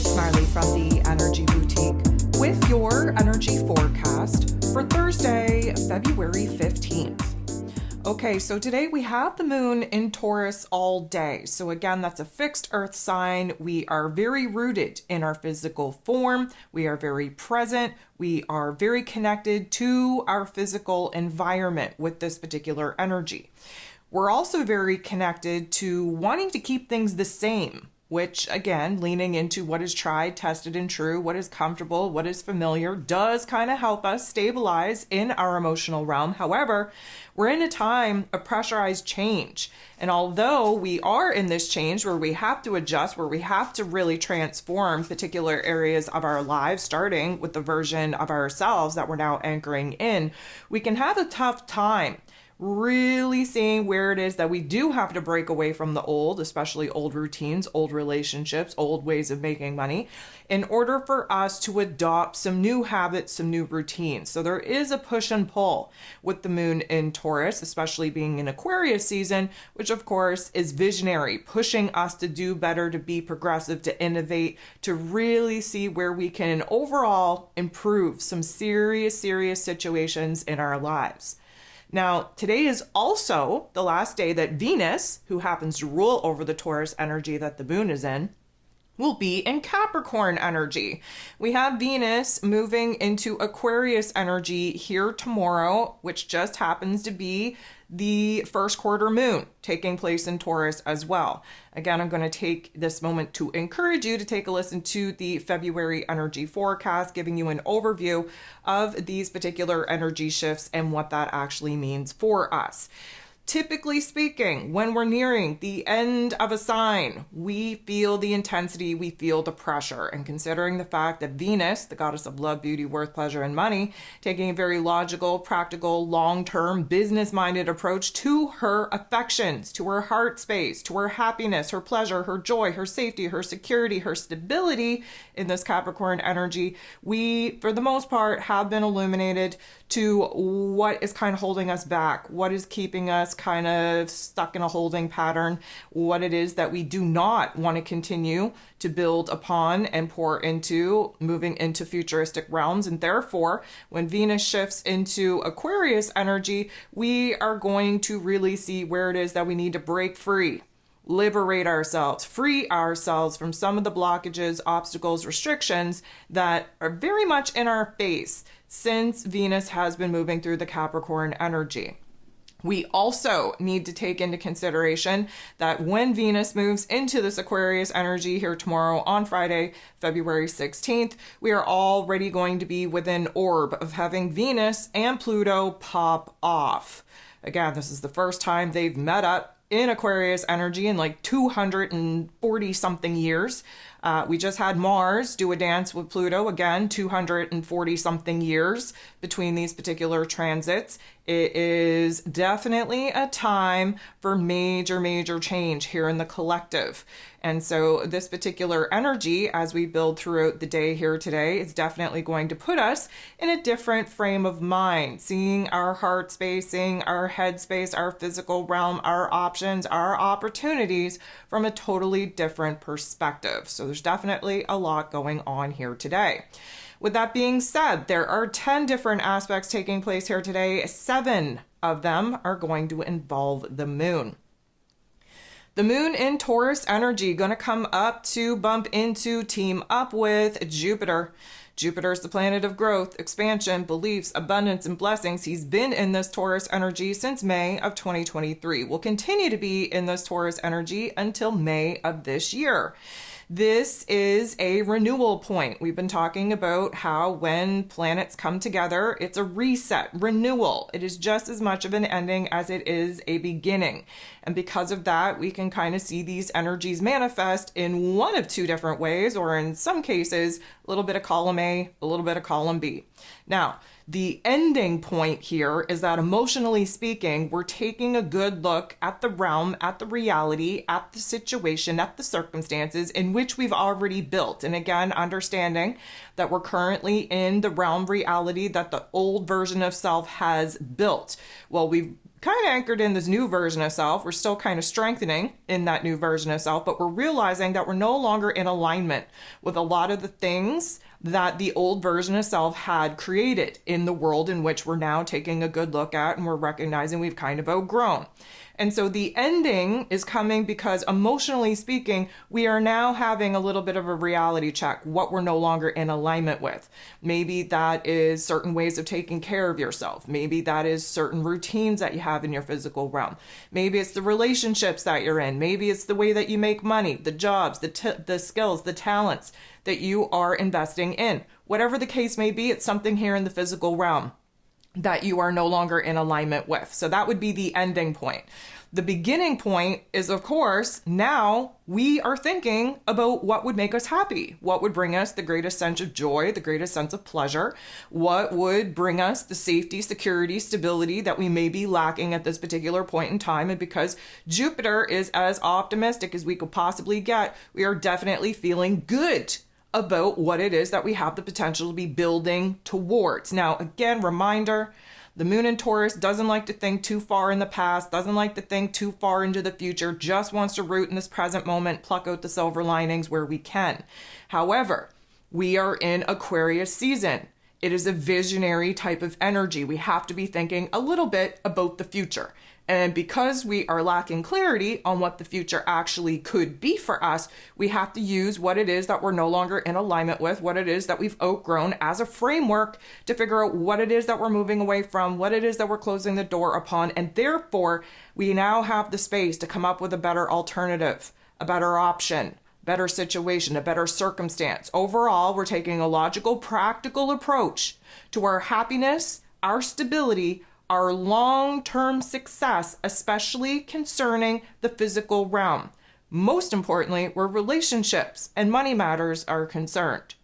it's Marley from the Energy Boutique with your energy forecast for Thursday, February 15th. Okay, so today we have the moon in Taurus all day. So again, that's a fixed earth sign. We are very rooted in our physical form. We are very present. We are very connected to our physical environment with this particular energy. We're also very connected to wanting to keep things the same, which again, leaning into what is tried, tested, and true, what is comfortable, what is familiar, does kind of help us stabilize in our emotional realm. However, we're in a time of pressurized change. And although we are in this change where we have to adjust, where we have to really transform particular areas of our lives, starting with the version of ourselves that we're now anchoring in, we can have a tough time really seeing where it is that we do have to break away from the old, especially old routines, old relationships, old ways of making money, in order for us to adopt some new habits, some new routines. So there is a push and pull with the moon in Taurus, especially being in Aquarius season, which of course is visionary, pushing us to do better, to be progressive, to innovate, to really see where we can overall improve some serious situations in our lives. Now, today is also the last day that Venus, who happens to rule over the Taurus energy that the moon is in, will be in Capricorn energy. We have Venus moving into Aquarius energy here tomorrow, which just happens to be the first quarter moon taking place in Taurus as well. Again, I'm going to take this moment to encourage you to take a listen to the February energy forecast, giving you an overview of these particular energy shifts and what that actually means for us. Typically speaking, when we're nearing the end of a sign, we feel the intensity, we feel the pressure. And considering the fact that Venus, the goddess of love, beauty, worth, pleasure, and money, taking a very logical, practical, long-term, business-minded approach to her affections, to her heart space, to her happiness, her pleasure, her joy, her safety, her security, her stability in this Capricorn energy, we, for the most part, have been illuminated to what is kind of holding us back, what is keeping us kind of stuck in a holding pattern, what it is that we do not want to continue to build upon and pour into, moving into futuristic realms. And therefore, when Venus shifts into Aquarius energy, we are going to really see where it is that we need to break free, liberate ourselves, free ourselves from some of the blockages, obstacles, restrictions that are very much in our face since Venus has been moving through the Capricorn energy. We also need to take into consideration that when Venus moves into this Aquarius energy here tomorrow on Friday, February 16th, we are already going to be within orb of having Venus and Pluto pop off. Again, this is the first time they've met up in Aquarius energy in like 240 something years. We just had Mars do a dance with Pluto, again, 240 something years between these particular transits. It is definitely a time for major change here in the collective. And so this particular energy, as we build throughout the day here today, is definitely going to put us in a different frame of mind, seeing our heart space, seeing our head space, our physical realm, our options, our opportunities from a totally different perspective. So there's definitely a lot going on here today. With that being said, there are 10 different aspects taking place here today. 7 of them are going to involve the moon. The moon in Taurus energy going to come up to bump into, team up with Jupiter. Jupiter is the planet of growth, expansion, beliefs, abundance, and blessings. He's been in this Taurus energy since May of 2023. Will continue to be in this Taurus energy until May of this year. This is a renewal point. We've been talking about how when planets come together, it's a reset, renewal. It is just as much of an ending as it is a beginning. And because of that, we can kind of see these energies manifest in one of 2 different ways, or in some cases, a little bit of column A, a little bit of column B. Now, the ending point here is that emotionally speaking, we're taking a good look at the realm, at the reality, at the situation, at the circumstances in which we've already built. And again, understanding that we're currently in the realm reality that the old version of self has built. Well, we've kind of anchored in this new version of self. We're still kind of strengthening in that new version of self, but we're realizing that we're no longer in alignment with a lot of the things that the old version of self had created in the world in which we're now taking a good look at, and we're recognizing we've kind of outgrown. And so the ending is coming because, emotionally speaking, we are now having a little bit of a reality check, what we're no longer in alignment with. Maybe that is certain ways of taking care of yourself. Maybe that is certain routines that you have in your physical realm. Maybe it's the relationships that you're in. Maybe it's the way that you make money, the jobs, the skills, the talents that you are investing in. Whatever the case may be, it's something here in the physical realm that you are no longer in alignment with. So that would be the ending point. The beginning point is, of course, now we are thinking about what would make us happy, what would bring us the greatest sense of joy, the greatest sense of pleasure, what would bring us the safety, security, stability that we may be lacking at this particular point in time. And because Jupiter is as optimistic as we could possibly get, we are definitely feeling good about what it is that we have the potential to be building towards. Now, again, reminder, the moon in Taurus doesn't like to think too far in the past, doesn't like to think too far into the future, just wants to root in this present moment, pluck out the silver linings where we can. However, we are in Aquarius season. It is a visionary type of energy. We have to be thinking a little bit about the future. And because we are lacking clarity on what the future actually could be for us, we have to use what it is that we're no longer in alignment with, what it is that we've outgrown as a framework to figure out what it is that we're moving away from, what it is that we're closing the door upon. And therefore, we now have the space to come up with a better alternative, a better option, better situation, a better circumstance. Overall, we're taking a logical, practical approach to our happiness, our stability, our long-term success, especially concerning the physical realm. Most importantly, where relationships and money matters are concerned.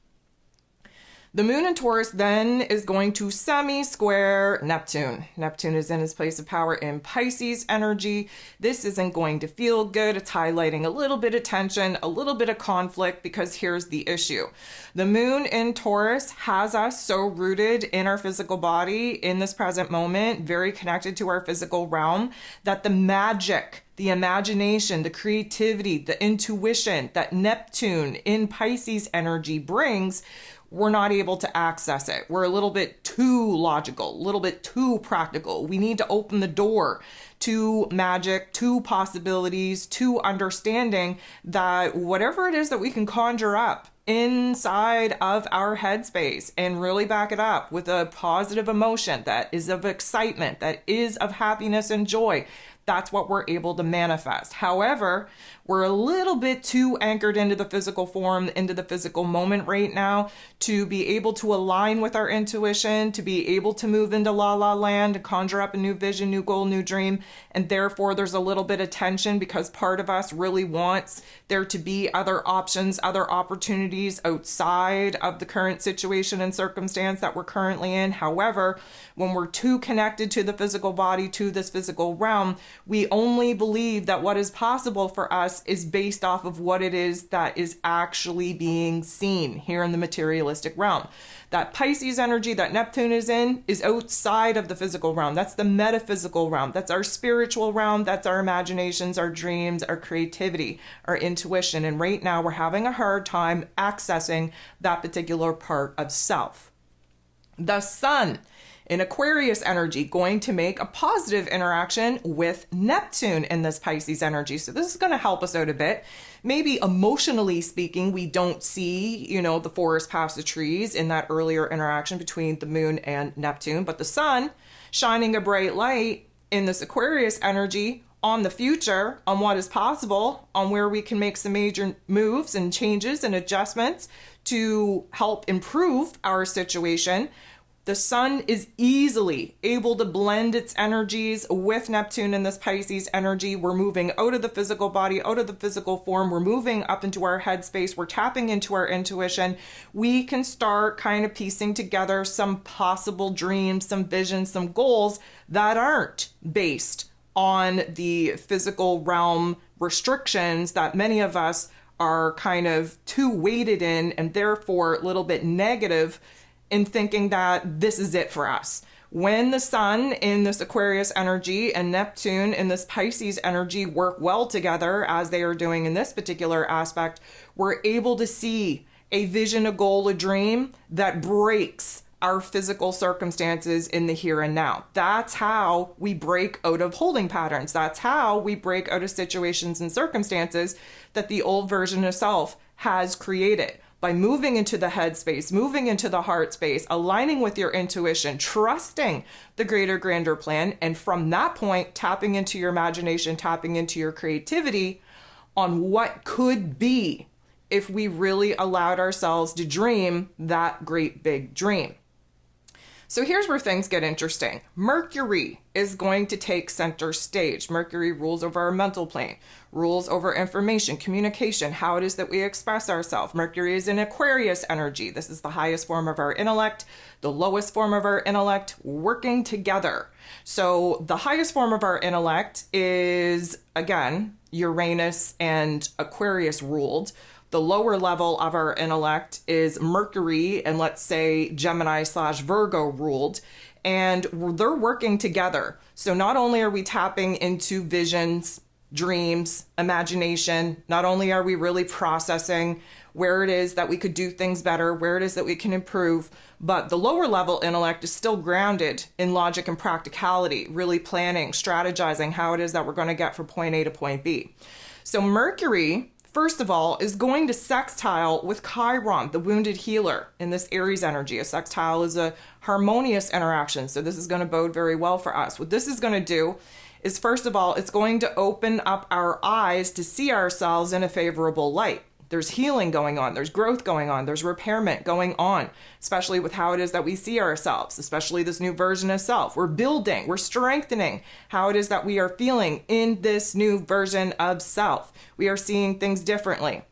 The moon in Taurus then is going to semi-square Neptune. Neptune is in his place of power in Pisces energy. This isn't going to feel good. It's highlighting a little bit of tension, a little bit of conflict, because here's the issue. The moon in Taurus has us so rooted in our physical body in this present moment, very connected to our physical realm, that the magic, the imagination, the creativity, the intuition that Neptune in Pisces energy brings, we're not able to access it. We're a little bit too logical, a little bit too practical. We need to open the door to magic, to possibilities, to understanding that whatever it is that we can conjure up inside of our headspace and really back it up with a positive emotion that is of excitement, that is of happiness and joy, that's what we're able to manifest. However, we're a little bit too anchored into the physical form, into the physical moment right now to be able to align with our intuition, to be able to move into la la land, to conjure up a new vision, new goal, new dream. And therefore, there's a little bit of tension because part of us really wants there to be other options, other opportunities outside of the current situation and circumstance that we're currently in. However, when we're too connected to the physical body, to this physical realm, we only believe that what is possible for us is based off of what it is that is actually being seen here in the materialistic realm. That Pisces energy that Neptune is in is outside of the physical realm. That's the metaphysical realm. That's our spiritual realm. That's our imaginations, our dreams, our creativity, our intuition. And right now we're having a hard time accessing that particular part of self. The sun in Aquarius energy going to make a positive interaction with Neptune in this Pisces energy. So this is going to help us out a bit. Maybe emotionally speaking, we don't see, the forest past the trees in that earlier interaction between the moon and Neptune, but the sun shining a bright light in this Aquarius energy on the future, on what is possible, on where we can make some major moves and changes and adjustments to help improve our situation. The sun is easily able to blend its energies with Neptune in this Pisces energy. We're moving out of the physical body, out of the physical form. We're moving up into our headspace. We're tapping into our intuition. We can start kind of piecing together some possible dreams, some visions, some goals that aren't based on the physical realm restrictions that many of us are kind of too weighted in and therefore a little bit negative in thinking that this is it for us. When the sun in this Aquarius energy and Neptune in this Pisces energy work well together, as they are doing in this particular aspect, we're able to see a vision, a goal, a dream that breaks our physical circumstances in the here and now. That's how we break out of holding patterns. That's how we break out of situations and circumstances that the old version of self has created. By moving into the head space, moving into the heart space, aligning with your intuition, trusting the greater, grander plan, and from that point, tapping into your imagination, tapping into your creativity on what could be if we really allowed ourselves to dream that great big dream. So here's where things get interesting. Mercury is going to take center stage. Mercury rules over our mental plane, rules over information, communication, how it is that we express ourselves. Mercury is in Aquarius energy. This is the highest form of our intellect, the lowest form of our intellect, working together. So the highest form of our intellect is, again, Uranus and Aquarius ruled. The lower level of our intellect is Mercury and, let's say, Gemini/Virgo ruled, and they're working together. So not only are we tapping into visions, dreams, imagination, not only are we really processing where it is that we could do things better, where it is that we can improve, but the lower level intellect is still grounded in logic and practicality, really planning, strategizing how it is that we're going to get from point A to point B. So Mercury, first of all, is going to sextile with Chiron, the wounded healer, in this Aries energy. A sextile is a harmonious interaction, so this is going to bode very well for us. What this is going to do is, first of all, it's going to open up our eyes to see ourselves in a favorable light. There's healing going on, there's growth going on, there's repairment going on, especially with how it is that we see ourselves, especially this new version of self. We're building, we're strengthening how it is that we are feeling in this new version of self. We are seeing things differently.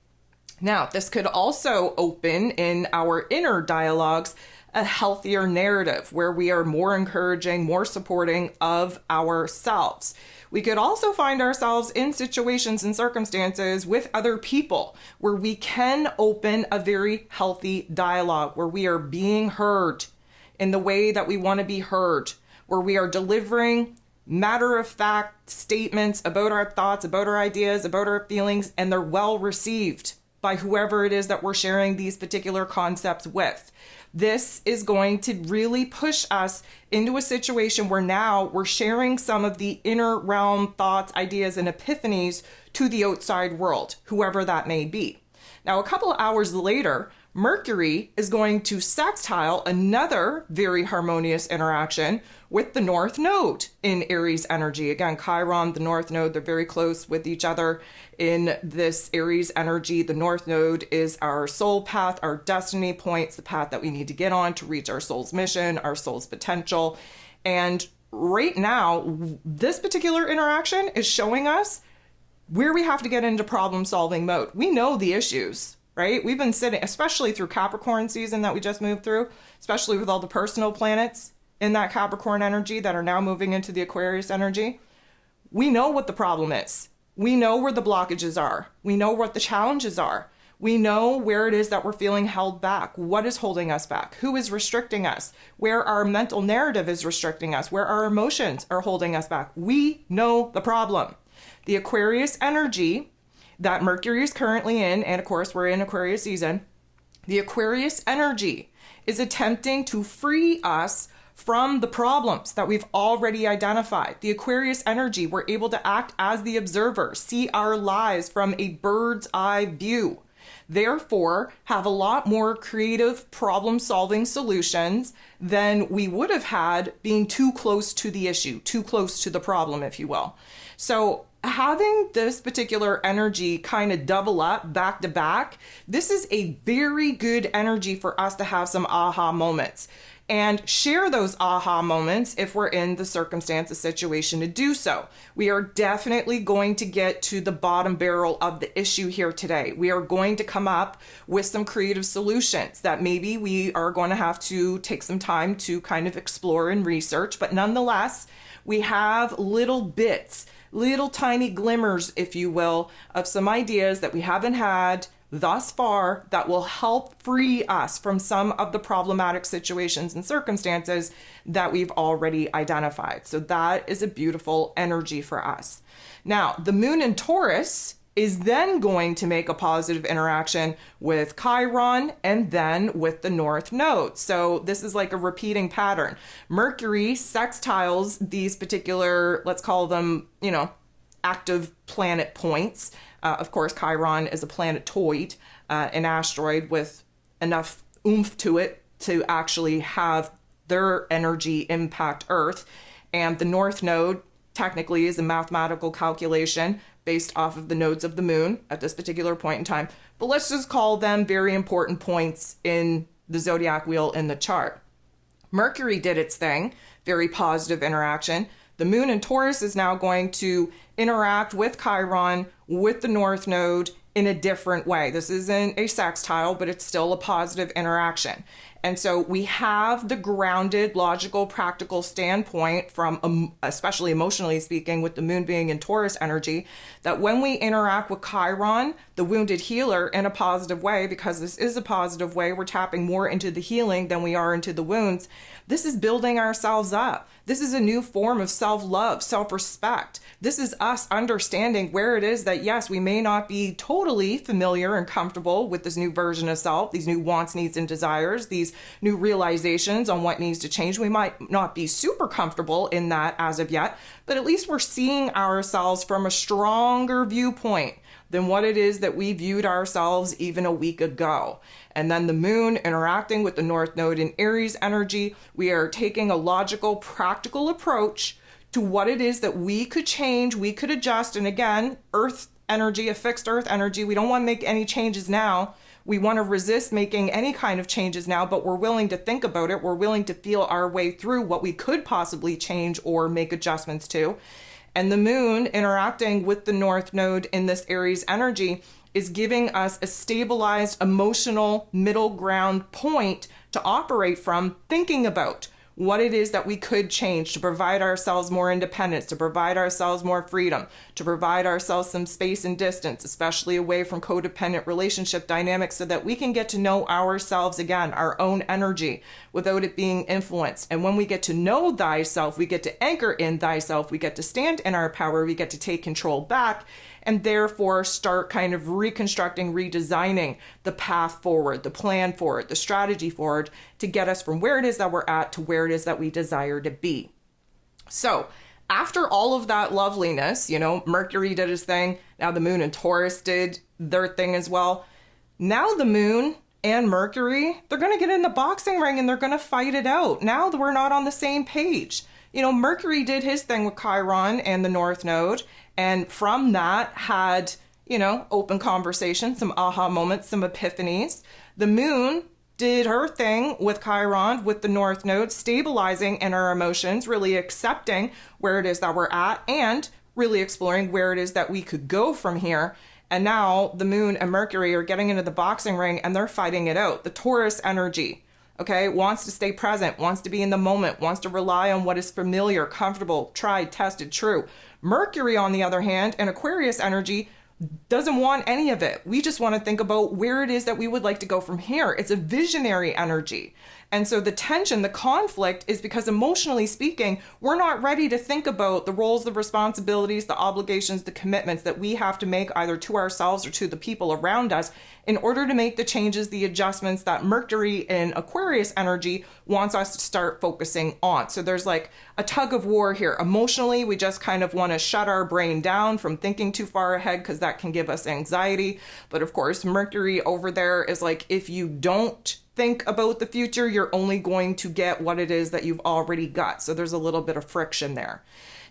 Now, this could also open in our inner dialogues a healthier narrative where we are more encouraging, more supporting of ourselves. We could also find ourselves in situations and circumstances with other people where we can open a very healthy dialogue, where we are being heard in the way that we want to be heard, where we are delivering matter-of-fact statements about our thoughts, about our ideas, about our feelings, and they're well received by whoever it is that we're sharing these particular concepts with. This is going to really push us into a situation where now we're sharing some of the inner realm thoughts, ideas, and epiphanies to the outside world, whoever that may be. Now, a couple of hours later, Mercury is going to sextile another very harmonious interaction with the North Node in Aries energy. Again, Chiron, the North Node, they're very close with each other in this Aries energy. The North Node is our soul path, our destiny points, the path that we need to get on to reach our soul's mission, our soul's potential. And right now, this particular interaction is showing us where we have to get into problem-solving mode. We know the issues, right? We've been sitting, especially through Capricorn season that we just moved through, especially with all the personal planets in that Capricorn energy that are now moving into the Aquarius energy. We know what the problem is. We know where the blockages are. We know what the challenges are. We know where it is that we're feeling held back. What is holding us back? Who is restricting us? Where our mental narrative is restricting us? Where our emotions are holding us back? We know the problem. The Aquarius energy that Mercury is currently in, and of course we're in Aquarius season, the Aquarius energy is attempting to free us from the problems that we've already identified. The Aquarius energy, we're able to act as the observer, see our lives from a bird's eye view. Therefore, have a lot more creative problem-solving solutions than we would have had being too close to the issue, too close to the problem, if you will. So having this particular energy kind of double up back to back, this is a very good energy for us to have some aha moments and share those aha moments if we're in the circumstance, the situation to do so. We are definitely going to get to the bottom barrel of the issue here today. We are going to come up with some creative solutions that maybe we are going to have to take some time to kind of explore and research, but nonetheless, we have little bits, little tiny glimmers, if you will, of some ideas that we haven't had thus far that will help free us from some of the problematic situations and circumstances that we've already identified. So that is a beautiful energy for us. Now, the moon in Taurus is then going to make a positive interaction with Chiron and then with the North Node. So this is like a repeating pattern. Mercury sextiles these particular, let's call them, active planet points. Of course, Chiron is a planetoid, an asteroid with enough oomph to it to actually have their energy impact Earth. And the North Node technically is a mathematical calculation based off of the nodes of the moon at this particular point in time. But let's just call them very important points in the zodiac wheel in the chart. Mercury did its thing, very positive interaction. The moon in Taurus is now going to interact with Chiron, with the North Node in a different way. This isn't a sextile, but it's still a positive interaction. And so we have the grounded, logical, practical standpoint from, especially emotionally speaking, with the moon being in Taurus energy, that when we interact with Chiron, the wounded healer, in a positive way, because this is a positive way, we're tapping more into the healing than we are into the wounds. This is building ourselves up. This is a new form of self-love, self-respect. This is us understanding where it is that, yes, we may not be totally familiar and comfortable with this new version of self, these new wants, needs, and desires, these new realizations on what needs to change. We might not be super comfortable in that as of yet, but at least we're seeing ourselves from a stronger viewpoint than what it is that we viewed ourselves even a week ago. And then the moon interacting with the North Node in Aries energy, we are taking a logical, practical approach to what it is that we could change, we could adjust. And again, Earth energy, a fixed Earth energy, we don't want to make any changes now. We want to resist making any kind of changes now, but we're willing to think about it. We're willing to feel our way through what we could possibly change or make adjustments to. And the moon interacting with the North Node in this Aries energy is giving us a stabilized emotional middle ground point to operate from, thinking about what it is that we could change to provide ourselves more independence, to provide ourselves more freedom, to provide ourselves some space and distance, especially away from codependent relationship dynamics, so that we can get to know ourselves again, our own energy, without it being influenced. And when we get to know thyself, we get to anchor in thyself, we get to stand in our power, we get to take control back, and therefore start kind of reconstructing, redesigning the path forward, the plan forward, the strategy forward to get us from where it is that we're at to where it is that we desire to be. So after all of that loveliness, Mercury did his thing. Now the moon and Taurus did their thing as well. Now the moon and Mercury, they're going to get in the boxing ring and they're going to fight it out. Now that we're not on the same page. Mercury did his thing with Chiron and the North Node. And from that had, open conversation, some aha moments, some epiphanies. The moon did her thing with Chiron, with the North Node, stabilizing in our emotions, really accepting where it is that we're at and really exploring where it is that we could go from here. And now the moon and Mercury are getting into the boxing ring and they're fighting it out. The Taurus energy, wants to stay present, wants to be in the moment, wants to rely on what is familiar, comfortable, tried, tested, true. Mercury, on the other hand, and Aquarius energy doesn't want any of it. We just want to think about where it is that we would like to go from here. It's a visionary energy. And so the tension, the conflict is because emotionally speaking, we're not ready to think about the roles, the responsibilities, the obligations, the commitments that we have to make either to ourselves or to the people around us in order to make the changes, the adjustments that Mercury in Aquarius energy wants us to start focusing on. So there's like a tug of war here. Emotionally, we just kind of want to shut our brain down from thinking too far ahead because that can give us anxiety. But of course, Mercury over there is like, if you don't think about the future, you're only going to get what it is that you've already got. So there's a little bit of friction there.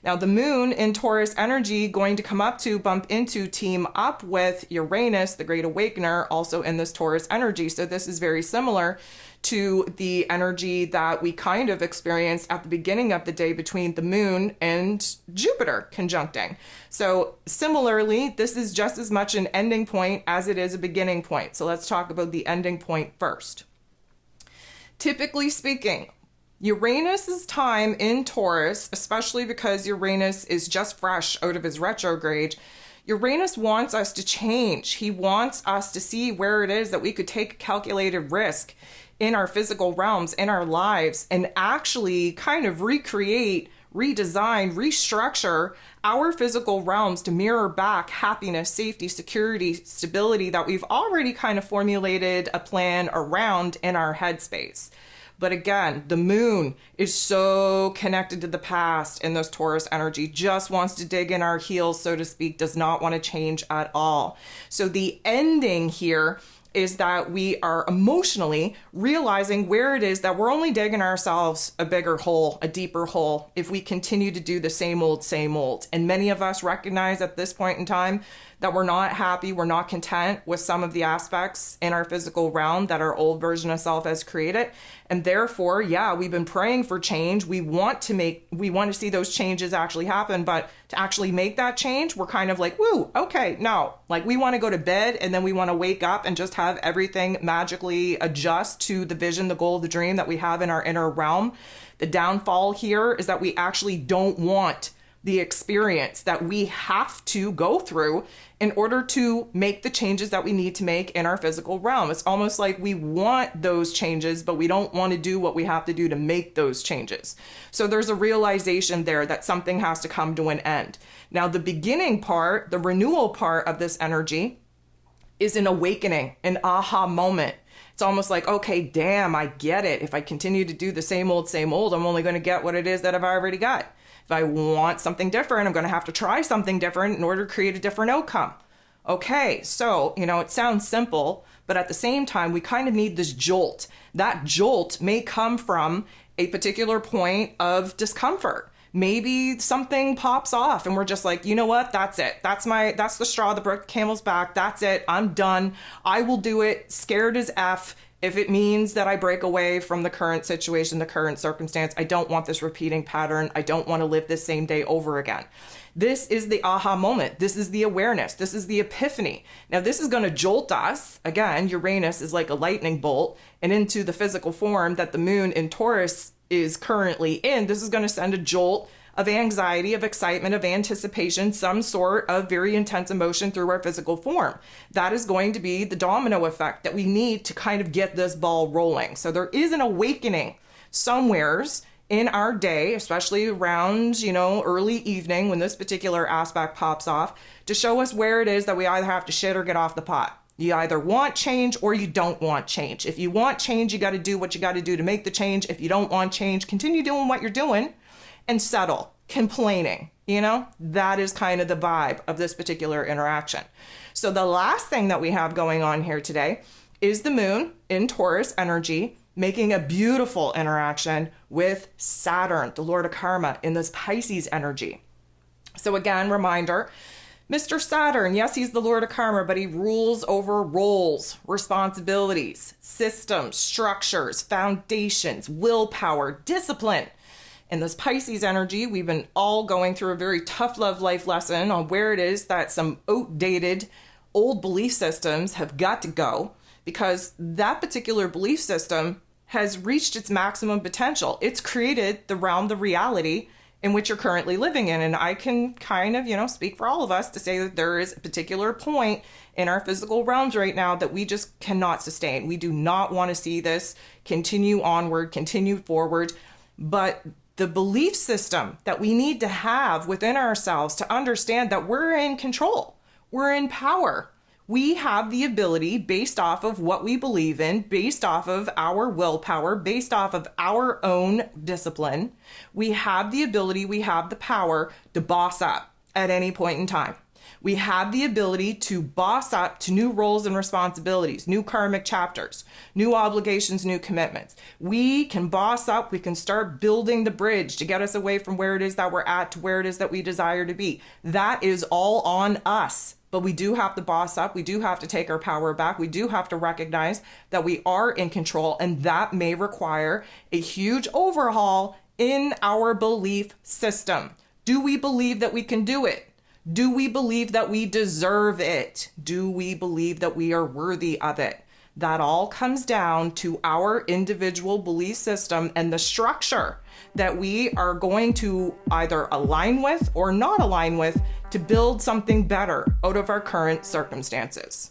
Now the moon in Taurus energy going to come up to bump into, team up with Uranus, the great awakener, also in this Taurus energy. So this is very similar to the energy that we kind of experienced at the beginning of the day between the moon and Jupiter conjuncting. So similarly, this is just as much an ending point as it is a beginning point. So let's talk about the ending point first. Typically speaking, Uranus's time in Taurus, especially because Uranus is just fresh out of his retrograde, Uranus wants us to change. He wants us to see where it is that we could take a calculated risk in our physical realms, in our lives, and actually kind of recreate, redesign, restructure our physical realms to mirror back happiness, safety, security, stability that we've already kind of formulated a plan around in our headspace. But again, the moon is so connected to the past, and this Taurus energy just wants to dig in our heels, so to speak, does not want to change at all. So the ending here is that we are emotionally realizing where it is that we're only digging ourselves a bigger hole, a deeper hole, if we continue to do the same old, same old. And many of us recognize at this point in time that we're not happy, we're not content with some of the aspects in our physical realm that our old version of self has created. And therefore, yeah, we've been praying for change. We want to see those changes actually happen, but to actually make that change, we're kind of like, woo, okay, no. Like we want to go to bed and then we want to wake up and just have everything magically adjust to the vision, the goal, the dream that we have in our inner realm. The downfall here is that we actually don't want the experience that we have to go through in order to make the changes that we need to make in our physical realm. It's almost like we want those changes, but we don't want to do what we have to do to make those changes. So there's a realization there that something has to come to an end. Now, the beginning part, the renewal part of this energy is an awakening, an aha moment. It's almost like, okay, damn, I get it. If I continue to do the same old, I'm only going to get what it is that I've already got. If I want something different, I'm going to have to try something different in order to create a different outcome. Okay, so, it sounds simple, but at the same time, we kind of need this jolt. That jolt may come from a particular point of discomfort. Maybe something pops off and we're just like, you know what? That's it. That's the straw that broke the camel's back. That's it. I'm done. I will do it. Scared as F. If it means that I break away from the current situation, the current circumstance, I don't want this repeating pattern. I don't want to live this same day over again. This is the aha moment. This is the awareness. This is the epiphany. Now, this is going to jolt us. Again, Uranus is like a lightning bolt, and into the physical form that the moon in Taurus is currently in. This is going to send a jolt of anxiety, of excitement, of anticipation, some sort of very intense emotion through our physical form. That is going to be the domino effect that we need to kind of get this ball rolling. So there is an awakening somewheres in our day, especially around, early evening when this particular aspect pops off, to show us where it is that we either have to shit or get off the pot. You either want change or you don't want change. If you want change, you got to do what you got to do to make the change. If you don't want change, continue doing what you're doing and settle. Complaining, that is kind of the vibe of this particular interaction. So the last thing that we have going on here today is the moon in Taurus energy making a beautiful interaction with Saturn, the Lord of Karma, in this Pisces energy. So again, reminder, Mr. Saturn, yes, he's the Lord of Karma, but he rules over roles, responsibilities, systems, structures, foundations, willpower, discipline. In this Pisces energy, we've been all going through a very tough love life lesson on where it is that some outdated old belief systems have got to go, because that particular belief system has reached its maximum potential. It's created the realm, the reality in which you're currently living in. And I can kind of, speak for all of us to say that there is a particular point in our physical realms right now that we just cannot sustain. We do not want to see this continue onward, continue forward. But the belief system that we need to have within ourselves to understand that we're in control, we're in power. We have the ability, based off of what we believe in, based off of our willpower, based off of our own discipline, we have the ability, we have the power to boss up at any point in time. We have the ability to boss up to new roles and responsibilities, new karmic chapters, new obligations, new commitments. We can boss up. We can start building the bridge to get us away from where it is that we're at to where it is that we desire to be. That is all on us. But we do have to boss up. We do have to take our power back. We do have to recognize that we are in control, and that may require a huge overhaul in our belief system. Do we believe that we can do it? Do we believe that we deserve it? Do we believe that we are worthy of it? That all comes down to our individual belief system and the structure that we are going to either align with or not align with to build something better out of our current circumstances.